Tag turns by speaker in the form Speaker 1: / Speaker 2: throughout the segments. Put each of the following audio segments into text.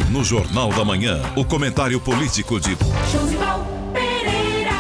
Speaker 1: no Jornal da Manhã, o comentário político de
Speaker 2: Josival Pereira.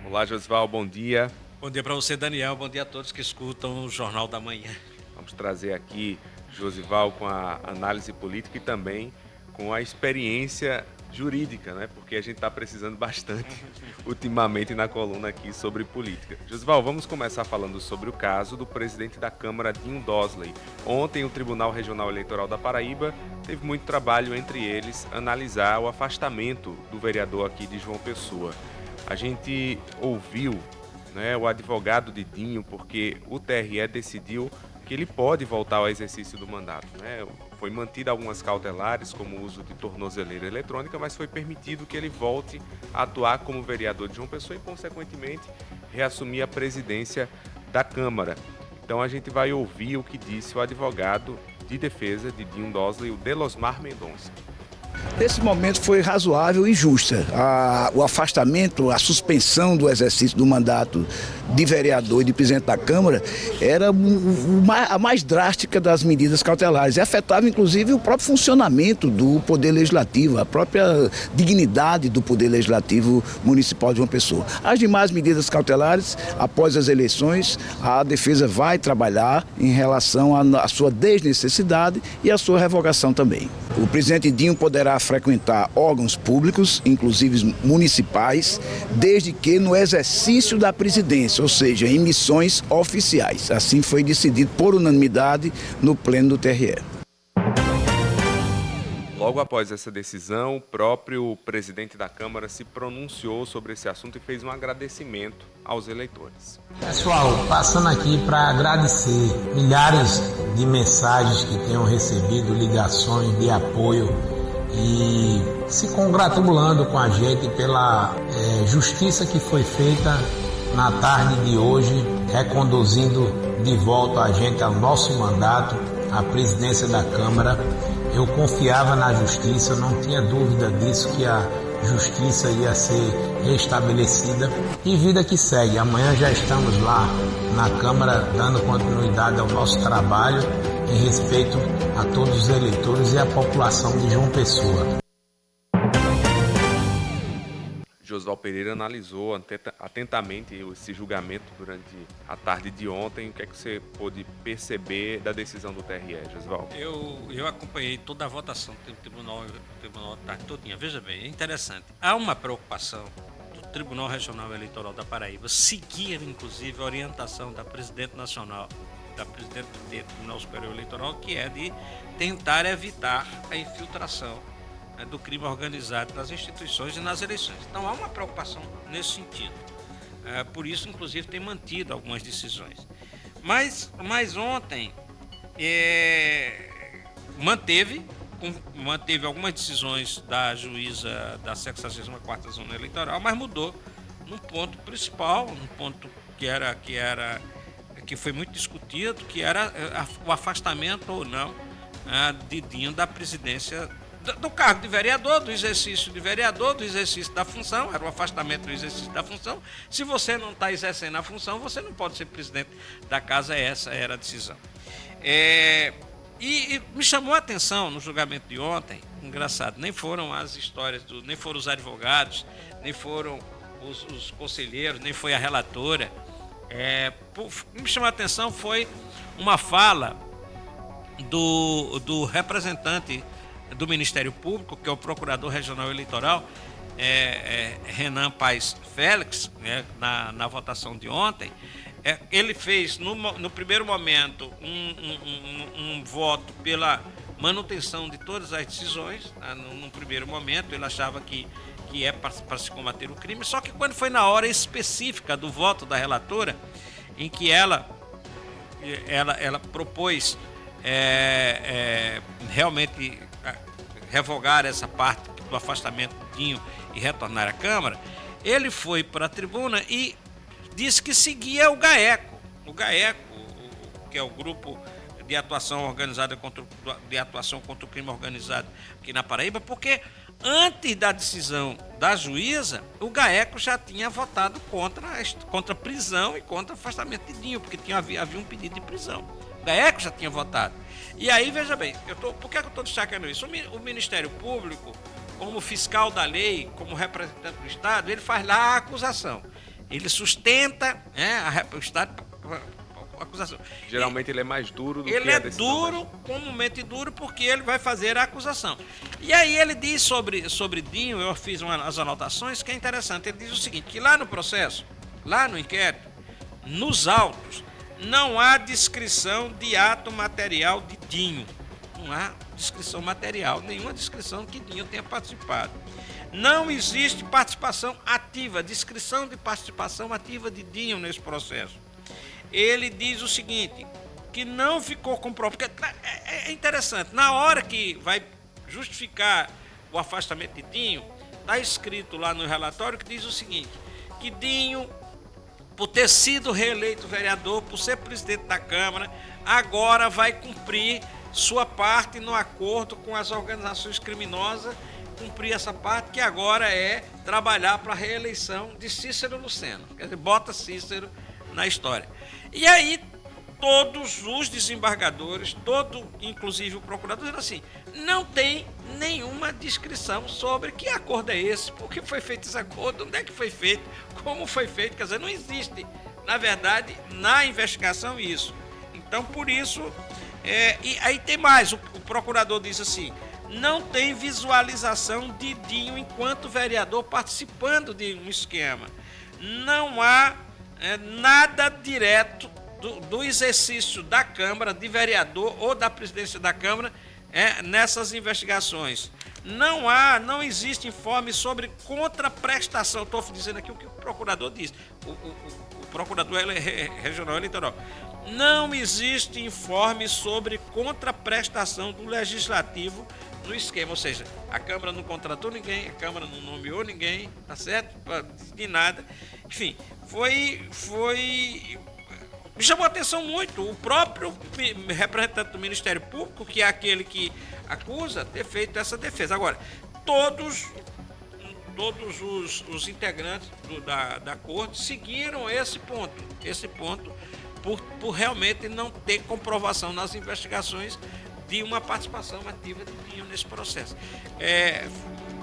Speaker 3: Olá, Josival, bom dia.
Speaker 4: Bom dia para você, Daniel. Bom dia a todos que escutam o Jornal da Manhã.
Speaker 3: Vamos trazer aqui Josival com a análise política e também com a experiência jurídica, né? Porque a gente está precisando bastante ultimamente na coluna aqui sobre política. Josival, vamos começar falando sobre o caso do presidente da Câmara, Dinho Dosley. Ontem, o Tribunal Regional Eleitoral da Paraíba teve muito trabalho, entre eles, analisar o afastamento do vereador aqui de João Pessoa. A gente ouviu, né, o advogado de Dinho, porque o TRE decidiu que ele pode voltar ao exercício do mandato, né? Foi mantida algumas cautelares, como o uso de tornozeleira eletrônica, mas foi permitido que ele volte a atuar como vereador de João Pessoa e, consequentemente, reassumir a presidência da Câmara. Então a gente vai ouvir o que disse o advogado de defesa de Dinho Dosley, o Delosmar Mendonça.
Speaker 5: Esse momento foi razoável e justa. O afastamento, a suspensão do exercício do mandato de vereador e de presidente da Câmara era a mais drástica das medidas cautelares. E afetava, inclusive, o próprio funcionamento do Poder Legislativo, a própria dignidade do Poder Legislativo Municipal de João Pessoa. As demais medidas cautelares, após as eleições, a defesa vai trabalhar em relação à sua desnecessidade e à sua revogação também. O presidente Dinho poderá frequentar órgãos públicos, inclusive municipais, desde que no exercício da presidência, ou seja, em missões oficiais. Assim foi decidido por unanimidade no pleno do TRE.
Speaker 3: Logo após essa decisão, o próprio presidente da Câmara se pronunciou sobre esse assunto e fez um agradecimento aos eleitores.
Speaker 6: Pessoal, passando aqui para agradecer milhares de mensagens que tenham recebido, ligações de apoio e se congratulando com a gente pela justiça que foi feita na tarde de hoje, reconduzindo de volta a gente ao nosso mandato, à presidência da Câmara. Eu confiava na justiça, eu não tinha dúvida disso, que a justiça ia ser restabelecida e vida que segue. Amanhã já estamos lá na Câmara dando continuidade ao nosso trabalho em respeito a todos os eleitores e a população de João Pessoa.
Speaker 3: Josival Pereira analisou atentamente esse julgamento durante a tarde de ontem. O que é que você pôde perceber da decisão do TRE, Josival?
Speaker 4: Eu acompanhei toda a votação do tribunal a tarde todinha. Veja bem, é interessante. Há uma preocupação do Tribunal Regional Eleitoral da Paraíba seguir, inclusive, a orientação da presidente nacional, da presidente do Tribunal Superior Eleitoral, que é de tentar evitar a infiltração do crime organizado nas instituições e nas eleições. Então há uma preocupação nesse sentido. Por isso, inclusive, tem mantido algumas decisões. Mas ontem manteve algumas decisões da juíza da 64ª Zona Eleitoral, mas mudou num ponto principal, num ponto que foi muito discutido, que era o afastamento ou não de Dinho da presidência do cargo de vereador, do exercício de vereador, do exercício da função. Era o afastamento do exercício da função. Se você não está exercendo a função, você não pode ser presidente da casa. Essa era a decisão. E me chamou a atenção no julgamento de ontem, engraçado, nem foram as histórias, nem foram os advogados, nem foram os conselheiros, nem foi a relatora. Me chamou a atenção foi uma fala do representante do Ministério Público, que é o Procurador Regional Eleitoral, Renan Paes Félix, né, na votação de ontem. Ele fez, no primeiro momento, um voto pela manutenção de todas as decisões. No primeiro momento, ele achava que é para se combater o crime, só que quando foi na hora específica do voto da relatora, em que ela propôs realmente revogar essa parte do afastamento do Dinho e retornar à Câmara, ele foi para a tribuna e disse que seguia o GAECO, que é o grupo de atuação organizada contra o crime organizado aqui na Paraíba, porque antes da decisão da juíza, o GAECO já tinha votado contra prisão e contra afastamento de Dinho, porque havia um pedido de prisão. GAECO já tinha votado. E aí, veja bem, por que eu estou destacando isso? O Ministério Público, como fiscal da lei, como representante do Estado, ele faz lá a acusação. Ele sustenta, o Estado a acusação.
Speaker 3: Geralmente ele é mais duro do que
Speaker 4: ele
Speaker 3: a
Speaker 4: é
Speaker 3: decisão.
Speaker 4: duro, comumente duro, porque ele vai fazer a acusação. E aí ele diz sobre Dinho, eu fiz as anotações, que é interessante. Ele diz o seguinte, que lá no processo, lá no inquérito, nos autos, não há descrição de ato material de Dinho. Não há descrição material, nenhuma descrição que Dinho tenha participado. Não existe participação ativa, descrição de participação ativa de Dinho nesse processo. Ele diz o seguinte, que não ficou comprovado, porque é interessante, na hora que vai justificar o afastamento de Dinho, está escrito lá no relatório que diz o seguinte, que Dinho, por ter sido reeleito vereador, por ser presidente da Câmara, agora vai cumprir sua parte no acordo com as organizações criminosas, cumprir essa parte que agora é trabalhar para a reeleição de Cícero Lucena. Quer dizer, bota Cícero na história. E aí, todos os desembargadores, inclusive o procurador, dizendo assim, não tem nenhuma descrição sobre que acordo é esse, por que foi feito esse acordo, onde é que foi feito, como foi feito, quer dizer, não existe, na verdade, na investigação isso. Então, por isso, e aí tem mais, o procurador diz assim, não tem visualização de Dinho enquanto vereador participando de um esquema. Não há nada direto do exercício da Câmara, de vereador ou da presidência da Câmara nessas investigações. Não existe informe sobre contraprestação. Estou dizendo aqui o que o procurador diz. O procurador regional eleitoral. Não existe informe sobre contraprestação do legislativo no esquema, ou seja, a Câmara não contratou ninguém, a Câmara não nomeou ninguém, tá certo? De nada. Enfim, me chamou a atenção muito o próprio representante do Ministério Público, que é aquele que acusa, ter feito essa defesa. Agora, todos os integrantes da Corte seguiram esse ponto por realmente não ter comprovação nas investigações de uma participação ativa de Dinho nesse processo.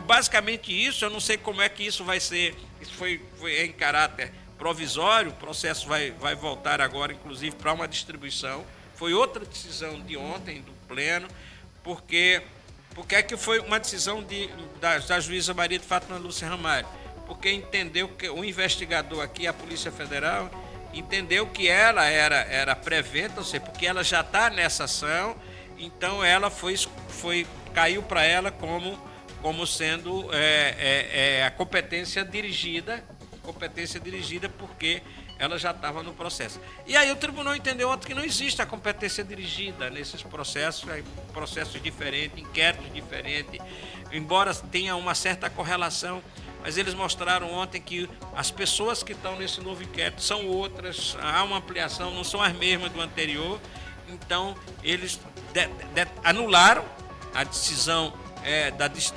Speaker 4: Basicamente isso, eu não sei como é que isso vai ser, isso foi em caráter provisório, o processo vai voltar agora, inclusive, para uma distribuição. Foi outra decisão de ontem, do Pleno, porque é que foi uma decisão da juíza Maria de Fátima Lúcia Ramalho, porque entendeu que o investigador aqui, a Polícia Federal, entendeu que ela era preventa, ou seja, porque ela já está nessa ação, então ela caiu para ela como sendo a competência dirigida porque ela já estava no processo. E aí o tribunal entendeu ontem que não existe a competência dirigida nesses processos diferentes, inquéritos diferentes, embora tenha uma certa correlação, mas eles mostraram ontem que as pessoas que estão nesse novo inquérito são outras, há uma ampliação, não são as mesmas do anterior, então eles anularam a decisão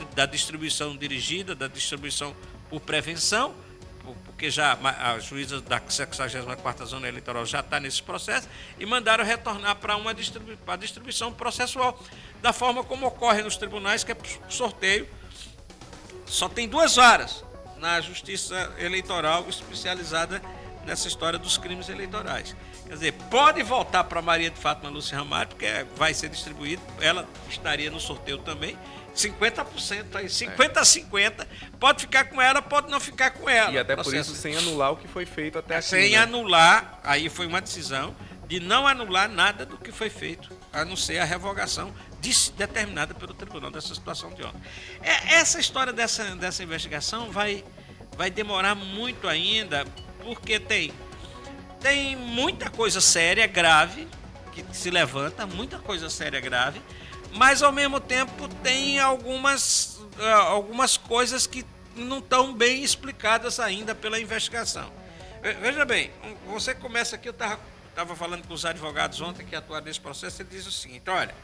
Speaker 4: da distribuição dirigida, da distribuição por prevenção, porque já a juíza da 64ª Zona Eleitoral já está nesse processo, e mandaram retornar para a distribuição processual, da forma como ocorre nos tribunais, que é por sorteio. Só tem 2 varas na Justiça Eleitoral especializada nessa história dos crimes eleitorais. Quer dizer, pode voltar para Maria de Fátima Lúcia Ramalho, porque vai ser distribuído, ela estaria no sorteio também, 50% aí, 50-50, pode ficar com ela, pode não ficar com ela.
Speaker 3: E até por isso sem anular o que foi feito até aqui.
Speaker 4: Sem anular, aí foi uma decisão de não anular nada do que foi feito, a não ser a revogação determinada pelo tribunal dessa situação de ontem. Essa história dessa investigação vai demorar muito ainda, porque tem muita coisa séria, grave, que se levanta, muita coisa séria, grave, mas ao mesmo tempo tem algumas coisas que não estão bem explicadas ainda pela investigação. Veja bem, você começa aqui, eu estava falando com os advogados ontem que atuaram nesse processo, ele diz o seguinte, olha,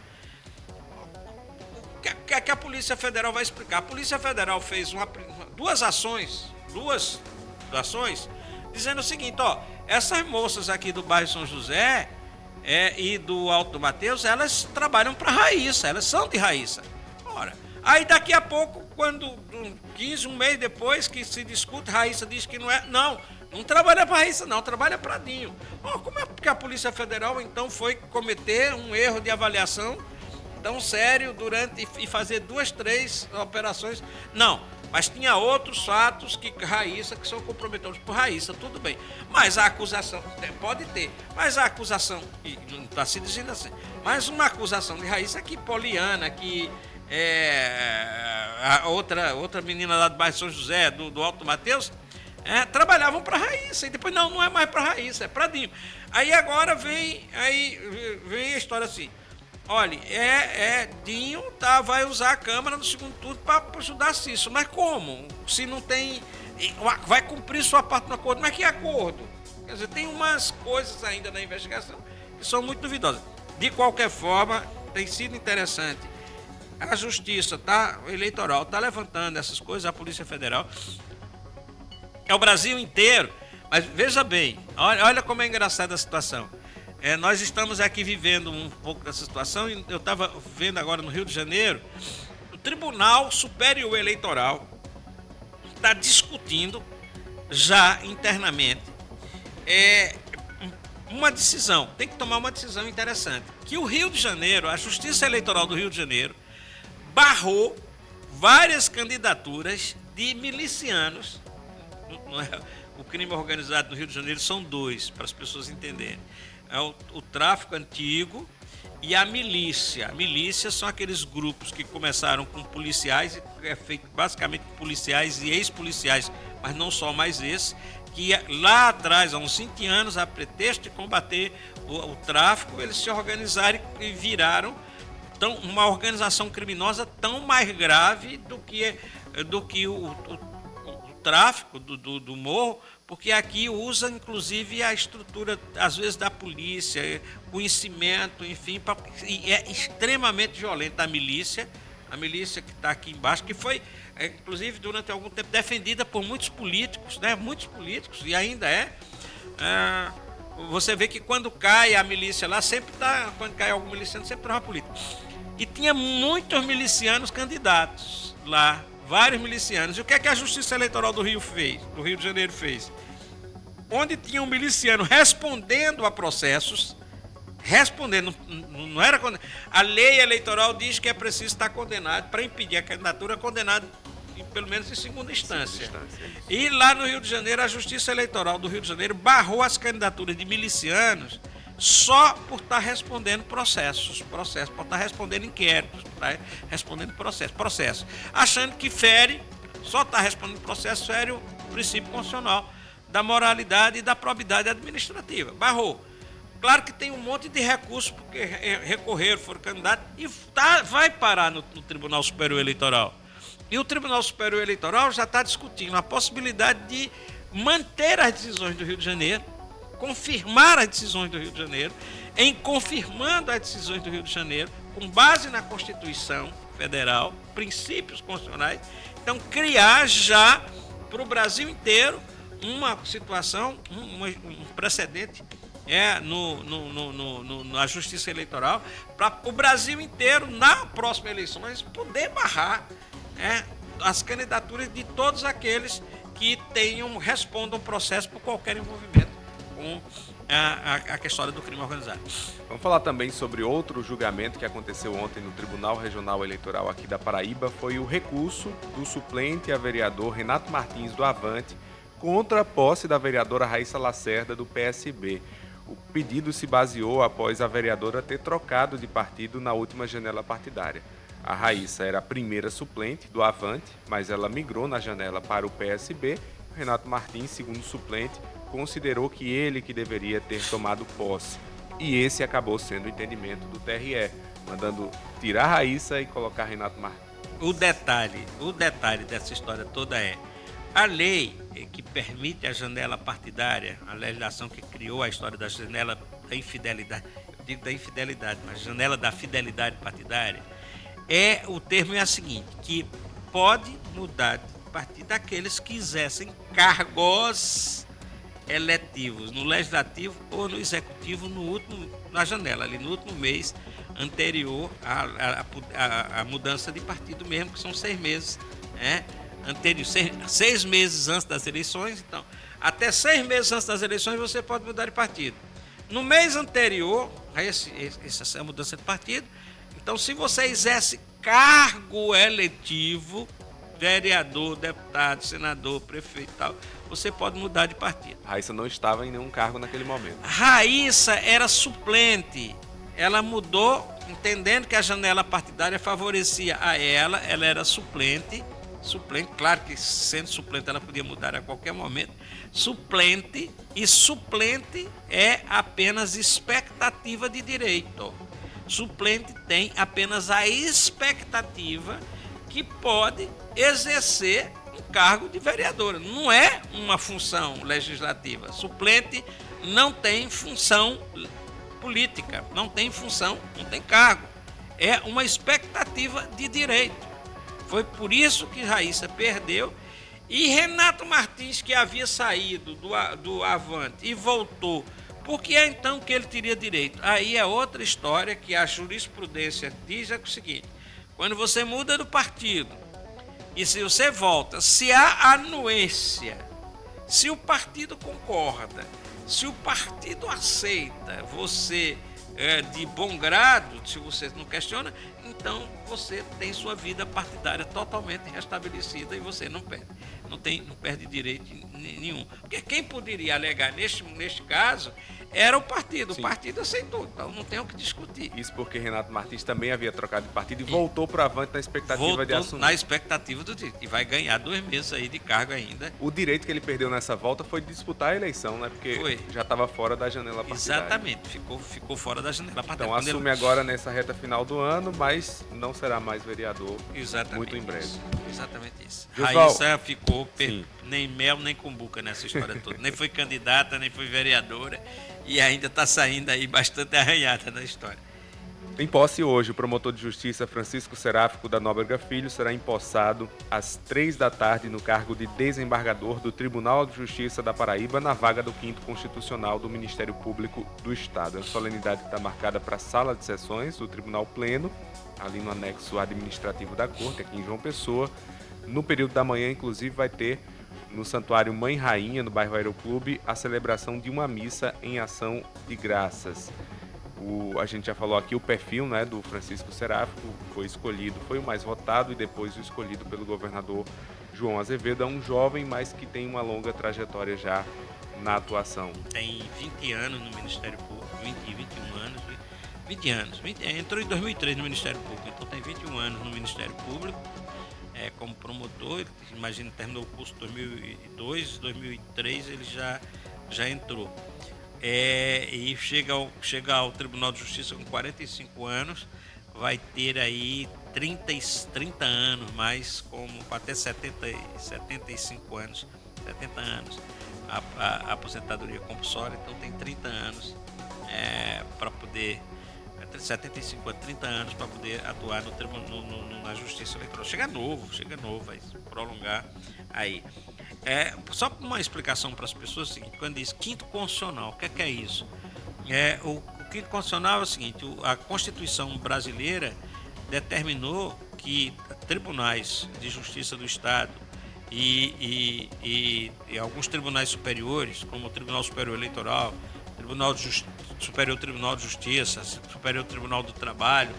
Speaker 4: o que a Polícia Federal vai explicar? A Polícia Federal fez duas ações, dizendo o seguinte, ó, essas moças aqui do bairro São José, e do Alto do Mateus, elas trabalham para Raíssa, elas são de Raíssa. Ora, aí daqui a pouco, quando 15, um mês depois que se discute, Raíssa diz que não é. Não trabalha para Raíssa, não, trabalha para Dinho. Como é que a Polícia Federal então foi cometer um erro de avaliação tão sério e fazer 2, 3 operações? Não, mas tinha outros fatos que são comprometedores por Raíssa, tudo bem. Mas a acusação, pode ter, mas a acusação, e não está se dizendo assim, mas uma acusação de Raíssa que Poliana, que a outra menina lá do bairro São José, do Alto Mateus, trabalhavam para Raíssa, e depois não é mais para Raíssa, é para Dinho. Aí agora vem a história assim, olha, Dinho vai usar a Câmara no segundo turno para ajudar Cícero, mas como? Se não tem, vai cumprir sua parte no acordo, mas que acordo? Quer dizer, tem umas coisas ainda na investigação que são muito duvidosas. De qualquer forma, tem sido interessante. A Justiça Eleitoral está levantando essas coisas, a Polícia Federal, é o Brasil inteiro. Mas veja bem, olha como é engraçada a situação. Nós estamos aqui vivendo um pouco dessa situação, e eu estava vendo agora no Rio de Janeiro, o Tribunal Superior Eleitoral está discutindo já internamente uma decisão, tem que tomar uma decisão interessante, que o Rio de Janeiro, a Justiça Eleitoral do Rio de Janeiro, barrou várias candidaturas de milicianos. O crime organizado no Rio de Janeiro são 2, para as pessoas entenderem. É o tráfico antigo e a milícia. A milícia são aqueles grupos que começaram com policiais, é feito basicamente por policiais e ex-policiais, mas não só mais esse, que lá atrás, há uns 20 anos, a pretexto de combater o tráfico, eles se organizaram e viraram uma organização criminosa tão mais grave do que o tráfico do morro, porque aqui usa inclusive a estrutura, às vezes, da polícia, conhecimento, enfim, e é extremamente violenta a milícia que está aqui embaixo, que foi, inclusive, durante algum tempo defendida por muitos políticos, né? Muitos políticos, e ainda você vê que quando cai a milícia lá, quando cai algum miliciano, sempre está uma política. E tinha muitos milicianos candidatos lá, vários milicianos. E o que é que a Justiça Eleitoral do Rio de Janeiro fez? Onde tinha um miliciano respondendo a processos, não era condenado. A lei eleitoral diz que é preciso estar condenado, para impedir a candidatura, condenado pelo menos em segunda instância. E lá no Rio de Janeiro, a Justiça Eleitoral do Rio de Janeiro barrou as candidaturas de milicianos só por estar respondendo processos, por estar respondendo inquéritos, por estar respondendo processos, achando que só está respondendo processo, fere o princípio constitucional da moralidade e da probidade administrativa. Barrou. Claro que tem um monte de recursos, porque recorreram, foram candidatos, e vai parar no Tribunal Superior Eleitoral. E o Tribunal Superior Eleitoral já está discutindo a possibilidade de manter as decisões do Rio de Janeiro, confirmar as decisões do Rio de Janeiro, confirmando as decisões do Rio de Janeiro, com base na Constituição Federal, princípios constitucionais. Então, criar já para o Brasil inteiro uma situação, um precedente na Justiça Eleitoral, para o Brasil inteiro, na próxima eleições, poder barrar as candidaturas de todos aqueles que respondam processo por qualquer envolvimento com a história do crime organizado.
Speaker 3: Vamos falar também sobre outro julgamento que aconteceu ontem no Tribunal Regional Eleitoral aqui da Paraíba. Foi o recurso do suplente a vereador Renato Martins, do Avante, contra a posse da vereadora Raíssa Lacerda, do PSB. O pedido se baseou após a vereadora ter trocado de partido na última janela partidária. A Raíssa era a primeira suplente do Avante, mas ela migrou na janela para o PSB. O Renato Martins, segundo suplente, considerou que ele que deveria ter tomado posse. E esse acabou sendo o entendimento do TRE, mandando tirar a Raíssa e colocar Renato Martins.
Speaker 4: O detalhe dessa história toda a lei que permite a janela partidária, a legislação que criou a história da janela da infidelidade, eu digo da infidelidade, mas janela da fidelidade partidária, o termo é a seguinte, que pode mudar de partido daqueles que exercem cargos eletivos no Legislativo ou no Executivo na janela, ali no último mês anterior à mudança de partido mesmo, que são 6 meses, né? Anterior, 6 meses antes das eleições. Então, até 6 meses antes das eleições você pode mudar de partido. No mês anterior a essa mudança de partido, então, se você exerce cargo eletivo, vereador, deputado, senador, prefeito e tal, você pode mudar de partido.
Speaker 3: Raíssa não estava em nenhum cargo naquele momento.
Speaker 4: Raíssa era suplente. Ela mudou, entendendo que a janela partidária favorecia a ela era suplente, claro que sendo suplente ela podia mudar a qualquer momento, suplente é apenas expectativa de direito. Suplente tem apenas a expectativa que pode exercer um cargo de vereadora. Não é uma função legislativa. Suplente não tem função política, não tem função, não tem cargo. É uma expectativa de direito. Foi por isso que Raíssa perdeu. E Renato Martins, que havia saído do Avante e voltou, por que é então que ele teria direito? Aí é outra história que a jurisprudência diz o seguinte: quando você muda do partido e se você volta, se há anuência, se o partido concorda, se o partido aceita você de bom grado, se você não questiona, então você tem sua vida partidária totalmente restabelecida e você não perde. Não perde direito nenhum. Porque quem poderia alegar neste caso era o partido. Sim. O partido aceitou, então não tem o que discutir.
Speaker 3: Isso porque Renato Martins também havia trocado de partido e voltou para o Avante na expectativa de assumir.
Speaker 4: Na expectativa do direito. E vai ganhar 2 meses aí de cargo ainda.
Speaker 3: O direito que ele perdeu nessa volta foi de disputar a eleição, né? Porque já estava fora da janela partidária.
Speaker 4: Exatamente, ficou fora da janela partidária.
Speaker 3: Então assume agora nessa reta final do ano, mas não será mais vereador.
Speaker 4: Exatamente,
Speaker 3: muito em breve.
Speaker 4: Exatamente isso.
Speaker 3: Josval,
Speaker 4: Raíssa ficou nem mel nem cumbuca nessa história toda. Nem foi candidata, nem foi vereadora. E ainda está saindo aí bastante arranhada na história.
Speaker 3: Em posse hoje, o promotor de justiça Francisco Seráfico da Nóbrega Filho será empossado às 3 da tarde no cargo de desembargador do Tribunal de Justiça da Paraíba, na vaga do 5º Constitucional do Ministério Público do Estado. A solenidade está marcada para a sala de sessões do Tribunal Pleno, ali no anexo administrativo da Corte, aqui em João Pessoa. No período da manhã, inclusive, vai ter no Santuário Mãe Rainha, no bairro Aeroclube, a celebração de uma missa em ação de graças. A gente já falou aqui o perfil, né, do Francisco Seráfico, foi escolhido, foi o mais votado e depois o escolhido pelo governador João Azevedo. É um jovem, mas que tem uma longa trajetória já na atuação.
Speaker 4: Tem 20 anos no Ministério Público, 21 anos, 20 anos. Entrou em 2003 no Ministério Público, então tem 21 anos no Ministério Público. Como promotor, imagina, terminou o curso em 2002, 2003 ele já entrou. E chega ao Tribunal de Justiça com 45 anos, vai ter aí 30 anos mais, como até 75 anos, 70 anos, a aposentadoria compulsória, então tem 30 anos para poder... 75 a 30 anos para poder atuar na Justiça Eleitoral. Chega novo, vai se prolongar aí. Só uma explicação para as pessoas, é o seguinte: quando diz 5º Constitucional, o que é isso? O 5º Constitucional é o seguinte: a Constituição brasileira determinou que tribunais de justiça do Estado e alguns tribunais superiores, como o Tribunal Superior Eleitoral, Superior Tribunal de Justiça, Superior Tribunal do Trabalho,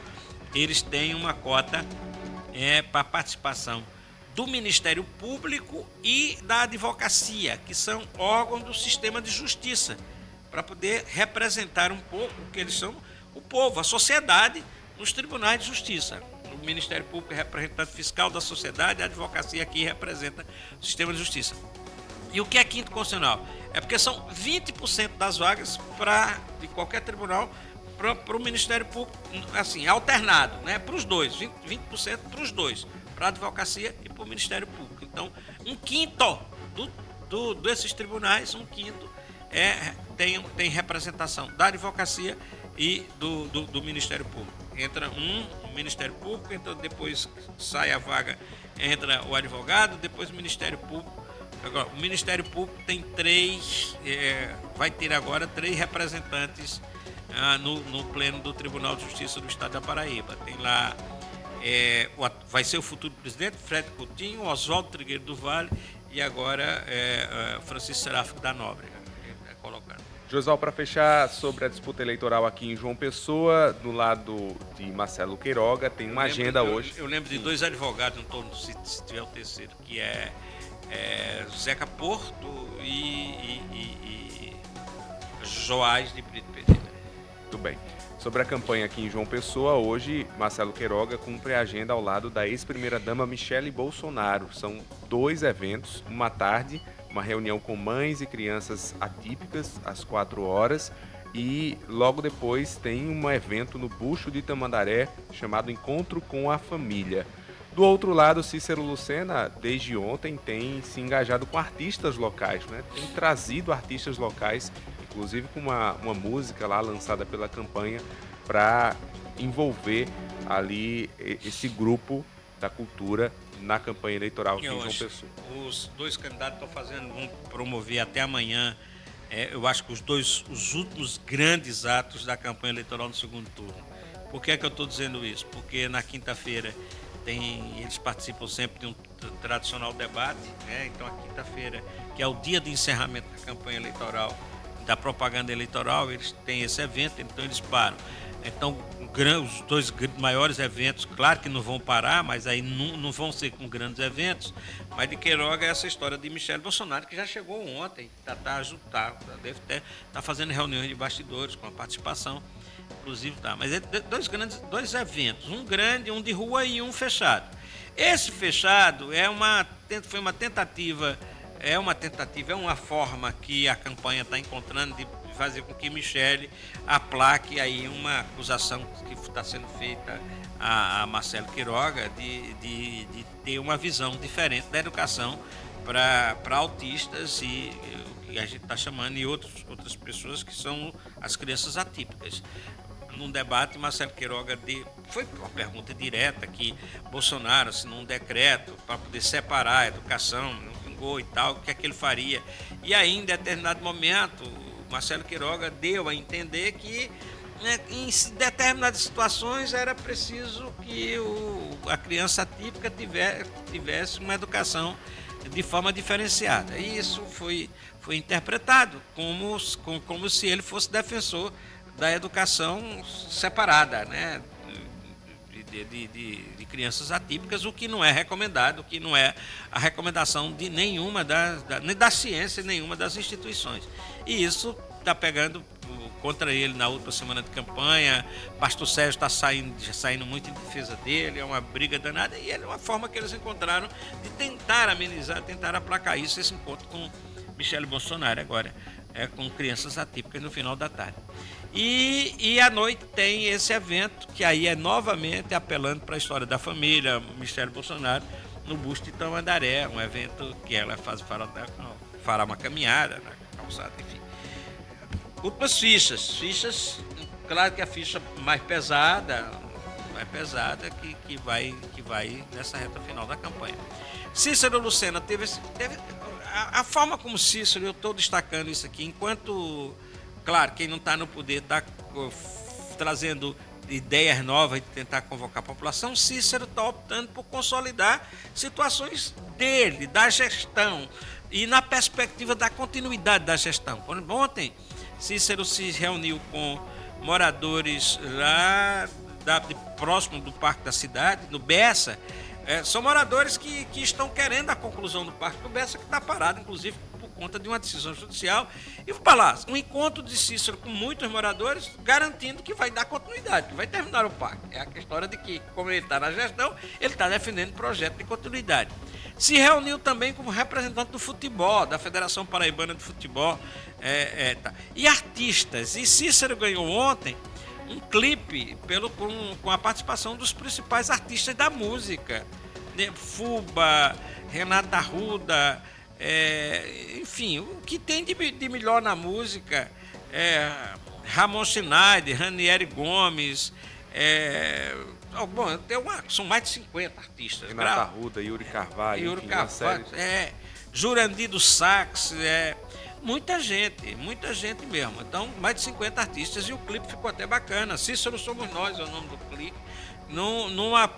Speaker 4: eles têm uma cota para participação do Ministério Público e da Advocacia, que são órgãos do sistema de justiça, para poder representar um pouco o que eles são, o povo, a sociedade, nos tribunais de justiça. O Ministério Público é representante fiscal da sociedade, a Advocacia aqui representa o sistema de justiça. E o que é 5º Constitucional? É porque são 20% das vagas de qualquer tribunal para o Ministério Público, assim, alternado, né? Para os dois, 20% para os dois, para a Advocacia e para o Ministério Público. Então, 1/5 desses tribunais, 1/5 tem representação da Advocacia e do Ministério Público. Entra o Ministério Público, depois sai a vaga, entra o advogado, depois o Ministério Público Agora, o Ministério Público tem vai ter agora 3 representantes no pleno do Tribunal de Justiça do Estado da Paraíba. Tem lá, vai ser o futuro presidente, Fred Coutinho, Oswaldo Trigueiro do Vale e agora Francisco Seráfico da Nóbrega, colocando.
Speaker 3: Josal, para fechar sobre a disputa eleitoral aqui em João Pessoa, do lado de Marcelo Queiroga, tem uma agenda hoje.
Speaker 4: Eu lembro de 2 advogados, não estou se tiver o terceiro, que é Zeca Porto e Joás de Brito Pereira.
Speaker 3: Muito bem. Sobre a campanha aqui em João Pessoa, hoje Marcelo Queiroga cumpre a agenda ao lado da ex-primeira-dama Michele Bolsonaro. São 2 eventos, uma tarde, uma reunião com mães e crianças atípicas às 4 horas e logo depois tem um evento no Bucho de Tamandaré chamado Encontro com a Família. Do outro lado, Cícero Lucena, desde ontem, tem se engajado com artistas locais, né? Tem trazido artistas locais, inclusive com uma música lá lançada pela campanha para envolver ali esse grupo da cultura na campanha eleitoral aqui em João Pessoa.
Speaker 4: Os 2 candidatos vão promover até amanhã, eu acho que os últimos grandes atos da campanha eleitoral no segundo turno. Por que é que eu estou dizendo isso? Porque na quinta-feira eles participam sempre de um tradicional debate, né? Então a quinta-feira, que é o dia de encerramento da campanha eleitoral, da propaganda eleitoral, eles têm esse evento, então eles param. Então os 2 maiores eventos, claro que não vão parar, mas aí não vão ser com grandes eventos, mas de Queiroga é essa história de Michele Bolsonaro, que já chegou ontem, deve estar fazendo reuniões de bastidores com a participação. Inclusive mas 2 eventos, um grande, um de rua e um fechado. Esse fechado foi uma tentativa, é uma forma que a campanha está encontrando de fazer com que Michele aplaque aí uma acusação que está sendo feita a Marcelo Queiroga de ter uma visão diferente da educação para autistas e que a gente está chamando e outras pessoas que são as crianças atípicas. Num debate, Marcelo Queiroga foi uma pergunta direta que Bolsonaro, se num decreto para poder separar a educação, não vingou e tal, o que é que ele faria? E aí, em determinado momento, Marcelo Queiroga deu a entender que em determinadas situações era preciso que a criança atípica tivesse uma educação de forma diferenciada. E isso foi interpretado como se ele fosse defensor da educação separada, né? De crianças atípicas, o que não é recomendado, o que não é a recomendação de nenhuma nem da ciência, nenhuma das instituições. E isso está pegando contra ele na última semana de campanha. Pastor Sérgio está saindo muito em defesa dele, é uma briga danada, e é uma forma que eles encontraram de tentar amenizar, tentar aplacar isso, esse encontro com Michele Bolsonaro agora, com crianças atípicas no final da tarde. E à noite tem esse evento, que aí é novamente apelando para a história da família, Michele Bolsonaro, no Busto de Tamandaré, um evento que ela fará uma caminhada na calçada, enfim. Últimas fichas, claro que a ficha mais pesada que vai nessa reta final da campanha. Cícero Lucena teve a forma como Cícero, eu estou destacando isso aqui, enquanto, claro, quem não está no poder está trazendo ideias novas de tentar convocar a população, Cícero está optando por consolidar situações dele, da gestão, e na perspectiva da continuidade da gestão. Ontem, Cícero se reuniu com moradores lá próximo do Parque da Cidade, no Bessa. São moradores que estão querendo a conclusão do Parque do Bessa, que está parado, inclusive, por conta de uma decisão judicial. E vou falar, um encontro de Cícero com muitos moradores, garantindo que vai dar continuidade, que vai terminar o parque. É a história de que, como ele está na gestão, ele está defendendo projeto de continuidade. Se reuniu também como representante do futebol, da Federação Paraibana de Futebol, e artistas. E Cícero ganhou ontem um clipe com a participação dos principais artistas da música, né? Fuba, Renata Arruda, enfim, o que tem de melhor na música, Ramon Schneider, Ranieri Gomes, são mais de 50 artistas.
Speaker 3: Renata Arruda, Yuri Carvalho,
Speaker 4: Carvalho, Jurandir do Sax, muita gente mesmo. Então, mais de 50 artistas e o clipe ficou até bacana. Cícero Somos Nós é o nome do clipe, numa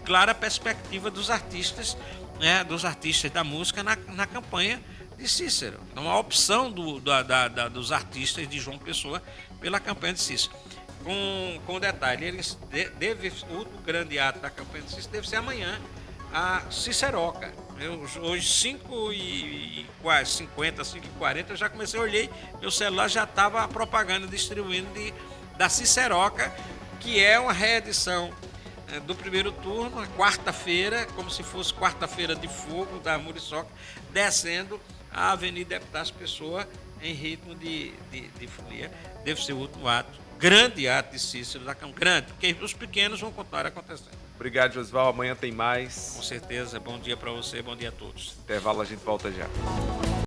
Speaker 4: clara perspectiva dos artistas, né, dos artistas da música na campanha de Cícero. Então, a opção dos artistas de João Pessoa pela campanha de Cícero. Com detalhe, o grande ato da campanha de Cícero deve ser amanhã, a Ciceroca. Hoje, 5h50, 5h40, eu já comecei, olhei, meu celular já estava a propaganda distribuindo da Ciceroca, que é uma reedição do primeiro turno, quarta-feira, como se fosse quarta-feira de fogo da Muriçoca, descendo a Avenida Epitácio Pessoa em ritmo de folia. Deve ser o último ato, grande ato de Cícero da Câmara, grande, porque os pequenos vão continuar acontecendo.
Speaker 3: Obrigado, Josival. Amanhã tem mais.
Speaker 4: Com certeza. Bom dia para você, bom dia a todos.
Speaker 3: Intervalo, a gente volta já.